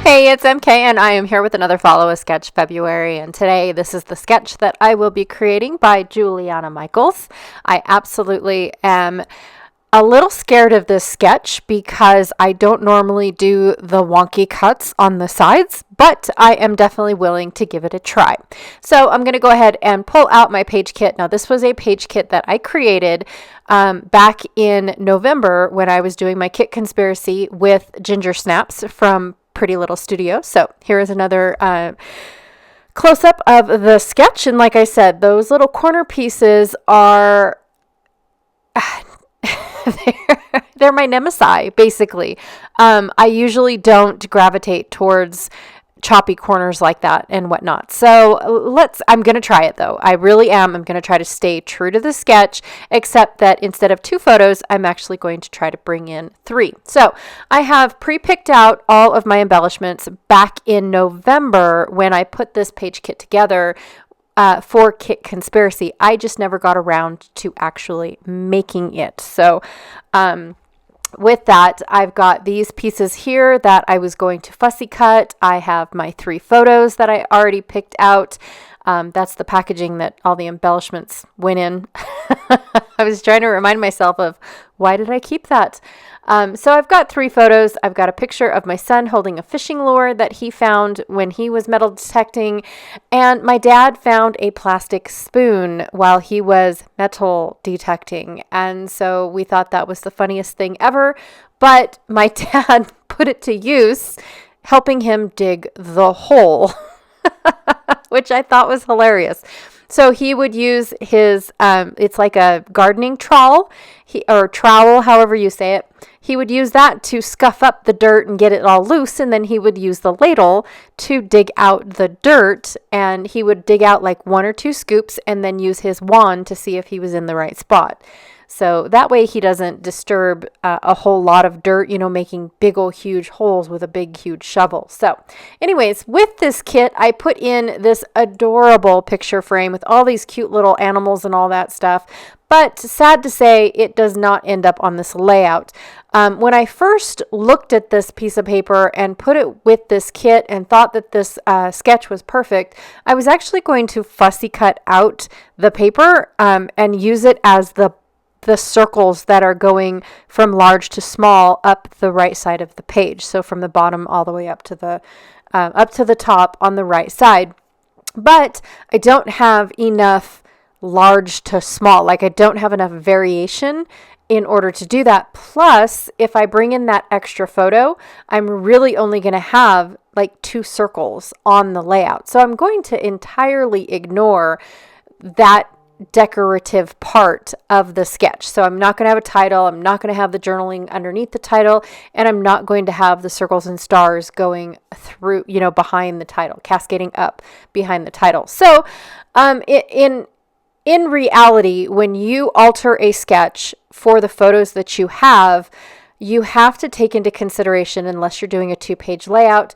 Hey, it's MK, and I am here with another Follow a Sketch February. And today, this is the sketch that I will be creating by Juliana Michaels. I absolutely am a little scared of this sketch because I don't normally do the wonky cuts on the sides, but I am definitely willing to give it a try. So I'm going to go ahead and pull out my page kit. Now, this was a page kit that I created back in November when I was doing my kit conspiracy with Ginger Snaps from Pretty Little Studio. So here is another close up of the sketch. And like I said, those little corner pieces are they're my nemesis, basically. I usually don't gravitate towards choppy corners like that and whatnot. So I'm going to try it though. I really am. I'm going to try to stay true to the sketch, except that instead of 2 photos, I'm actually going to try to bring in 3. So I have pre-picked out all of my embellishments back in November when I put this page kit together for Kit Conspiracy. I just never got around to actually making it. So, with that, I've got these pieces here that I was going to fussy cut. I have my 3 photos that I already picked out. That's the packaging that all the embellishments went in. I was trying to remind myself of why did I keep that? So I've got 3 photos. I've got a picture of my son holding a fishing lure that he found when he was metal detecting. And my dad found a plastic spoon while he was metal detecting. And so we thought that was the funniest thing ever. But my dad put it to use, helping him dig the hole, which I thought was hilarious. So he would use his, it's like a gardening trowel, or trowel, however you say it. He would use that to scuff up the dirt and get it all loose, and then he would use the ladle to dig out the dirt, and he would dig out like 1 or 2 scoops and then use his wand to see if he was in the right spot. So that way he doesn't disturb a whole lot of dirt, making big old huge holes with a big huge shovel. So anyways, with this kit, I put in this adorable picture frame with all these cute little animals and all that stuff. But sad to say, it does not end up on this layout. When I first looked at this piece of paper and put it with this kit and thought that this sketch was perfect, I was actually going to fussy cut out the paper and use it as the circles that are going from large to small up the right side of the page. So from the bottom all the way up to the top on the right side. But I don't have enough large to small. Like I don't have enough variation in order to do that. Plus, if I bring in that extra photo, I'm really only going to have like 2 circles on the layout. So I'm going to entirely ignore that decorative part of the sketch. So I'm not going to have a title. I'm not going to have the journaling underneath the title, and I'm not going to have the circles and stars going through, behind the title, cascading up behind the title. So, in reality, when you alter a sketch for the photos that you have to take into consideration, unless you're doing a 2-page layout,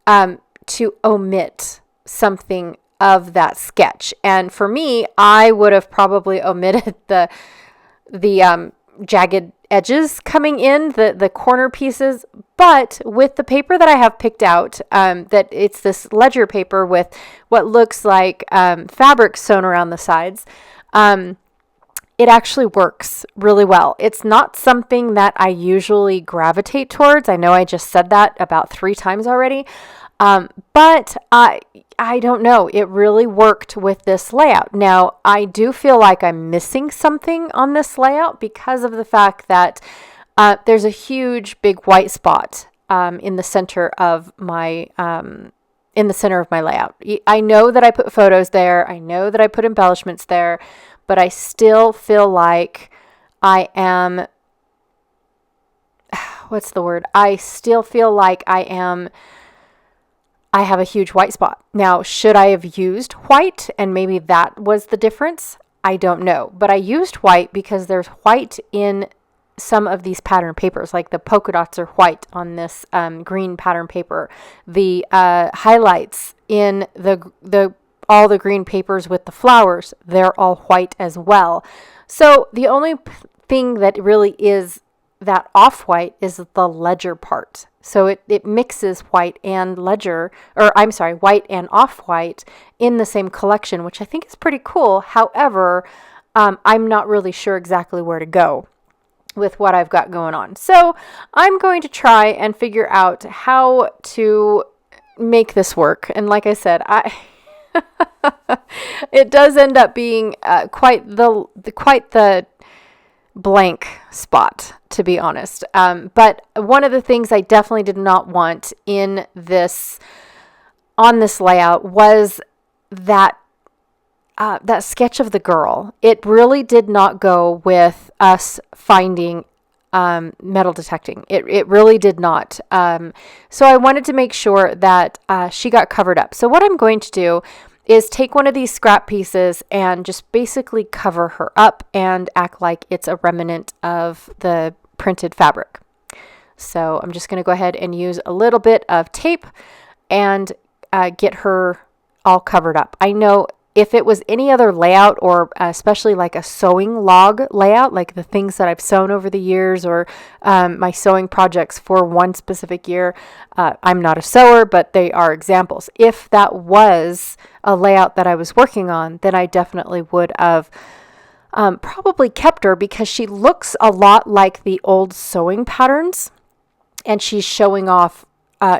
to omit something of that sketch. And for me, I would have probably omitted the jagged edges coming in, the corner pieces. But with the paper that I have picked out, that it's this ledger paper with what looks like fabric sewn around the sides, it actually works really well. It's not something that I usually gravitate towards. I know I just said that about 3 times already. But I don't know. It really worked with this layout. Now, I do feel like I'm missing something on this layout because of the fact that there's a huge big white spot in the center of my layout. I know that I put photos there. I know that I put embellishments there, but I still feel like I am what's the word? I still feel like I have a huge white spot. Now, should I have used white and maybe that was the difference? I don't know. But I used white because there's white in some of these pattern papers, like the polka dots are white on this green pattern paper. The highlights in all the green papers with the flowers, they're all white as well. So the only thing that really is that off-white is the ledger part. So it mixes white and ledger, or I'm sorry, white and off-white in the same collection, which I think is pretty cool. However, I'm not really sure exactly where to go with what I've got going on. So I'm going to try and figure out how to make this work. And like I said, it does end up being quite the blank spot, to be honest. But one of the things I definitely did not want on this layout was that sketch of the girl. It really did not go with us finding metal detecting. It really did not. So I wanted to make sure that she got covered up. So what I'm going to do is take one of these scrap pieces and just basically cover her up and act like it's a remnant of the printed fabric. So I'm just going to go ahead and use a little bit of tape and get her all covered up. I know if it was any other layout, or especially like a sewing log layout, like the things that I've sewn over the years, or my sewing projects for one specific year, I'm not a sewer, but they are examples. If that was a layout that I was working on, then I definitely would have probably kept her, because she looks a lot like the old sewing patterns, and she's showing off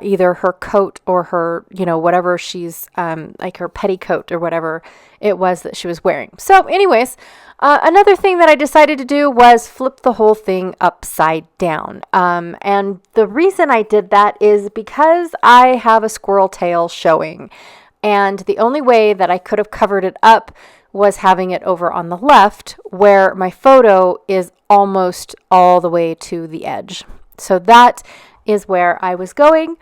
either her coat or her, whatever she's, like her petticoat or whatever it was that she was wearing. So anyways, another thing that I decided to do was flip the whole thing upside down. And the reason I did that is because I have a squirrel tail showing. And the only way that I could have covered it up was having it over on the left, where my photo is almost all the way to the edge. So that is where I was going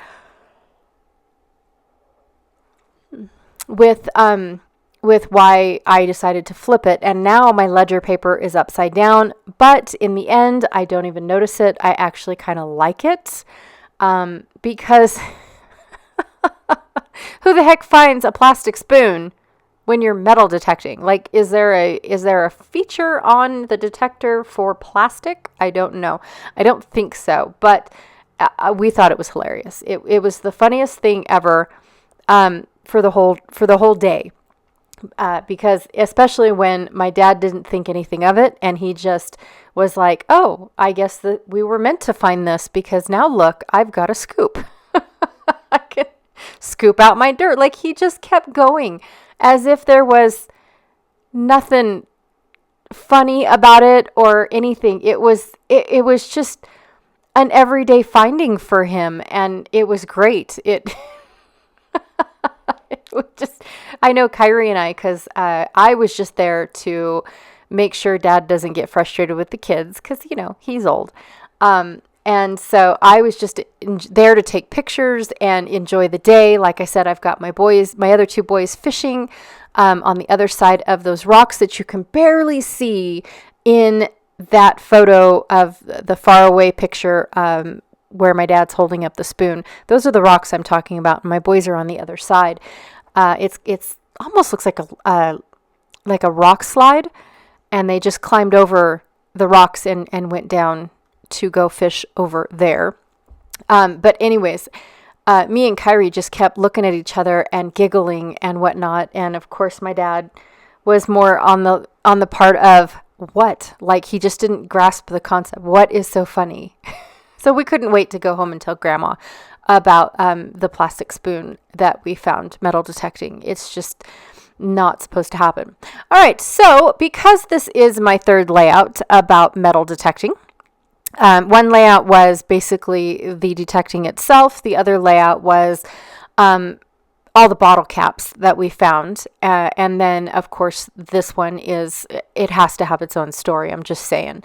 with why I decided to flip it. And now my ledger paper is upside down, but in the end, I don't even notice it. I actually kind of like it, because who the heck finds a plastic spoon when you're metal detecting? Like, is there a feature on the detector for plastic? I don't know. I don't think so, but we thought it was hilarious. It was the funniest thing ever for the whole day, because especially when my dad didn't think anything of it, and he just was like, "Oh, I guess that we were meant to find this, because now look, I've got a scoop. I can scoop out my dirt." Like, he just kept going as if there was nothing funny about it or anything. It was just an everyday finding for him, and it was great. It was just, I know Kyrie and I, because I was just there to make sure Dad doesn't get frustrated with the kids, because he's old, and so I was just there to take pictures and enjoy the day. Like I said, I've got my other two boys fishing on the other side of those rocks that you can barely see in that photo of the faraway picture, where my dad's holding up the spoon. Those are the rocks I'm talking about. My boys are on the other side. It's almost looks like a rock slide, and they just climbed over the rocks and went down to go fish over there. But anyways, me and Kyrie just kept looking at each other and giggling and whatnot. And of course, my dad was more on the part of, what? Like, he just didn't grasp the concept. What is so funny? So we couldn't wait to go home and tell Grandma about the plastic spoon that we found metal detecting. It's just not supposed to happen. All right, so because this is my third layout about metal detecting, one layout was basically the detecting itself. The other layout was all the bottle caps that we found. And then, of course, this one it has to have its own story. I'm just saying.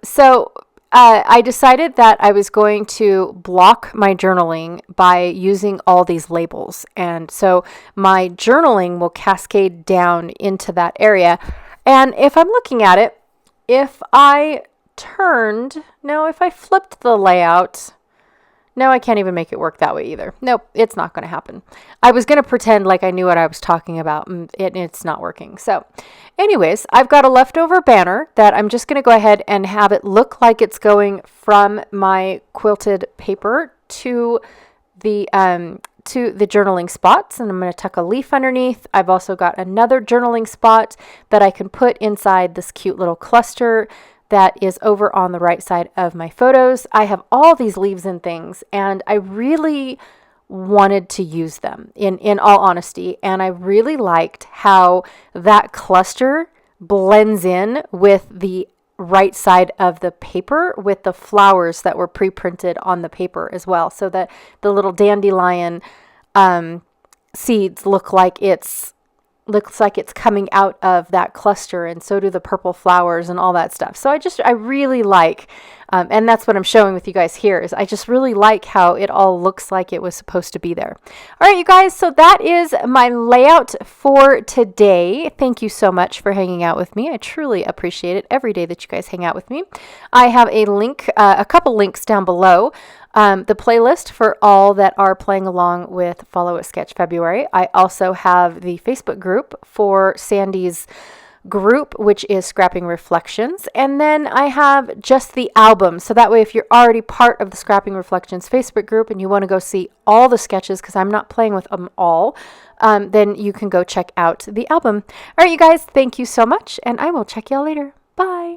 So I decided that I was going to block my journaling by using all these labels. And so my journaling will cascade down into that area. And if I'm looking at it, if I flipped the layout, No, I can't even make it work that way either. Nope, it's not going to happen. I was going to pretend like I knew what I was talking about, and it's not working. So anyways, I've got a leftover banner that I'm just going to go ahead and have it look like it's going from my quilted paper to the journaling spots, and I'm going to tuck a leaf underneath. I've also got another journaling spot that I can put inside this cute little cluster that is over on the right side of my photos. I have all these leaves and things, and I really wanted to use them in all honesty, and I really liked how that cluster blends in with the right side of the paper with the flowers that were pre-printed on the paper as well, so that the little dandelion seeds looks like it's coming out of that cluster, and so do the purple flowers and all that stuff. So I really like, and that's what I'm showing with you guys here, is I just really like how it all looks like it was supposed to be there. All right, you guys, so that is my layout for today. Thank you so much for hanging out with me. I truly appreciate it every day that you guys hang out with me. I have a link, a couple links down below. The playlist for all that are playing along with Follow a Sketch February. I also have the Facebook group for Sandy's group, which is Scrapping Reflections. And then I have just the album. So that way, if you're already part of the Scrapping Reflections Facebook group and you want to go see all the sketches, because I'm not playing with them all, then you can go check out the album. All right, you guys, thank you so much, and I will check y'all later. Bye.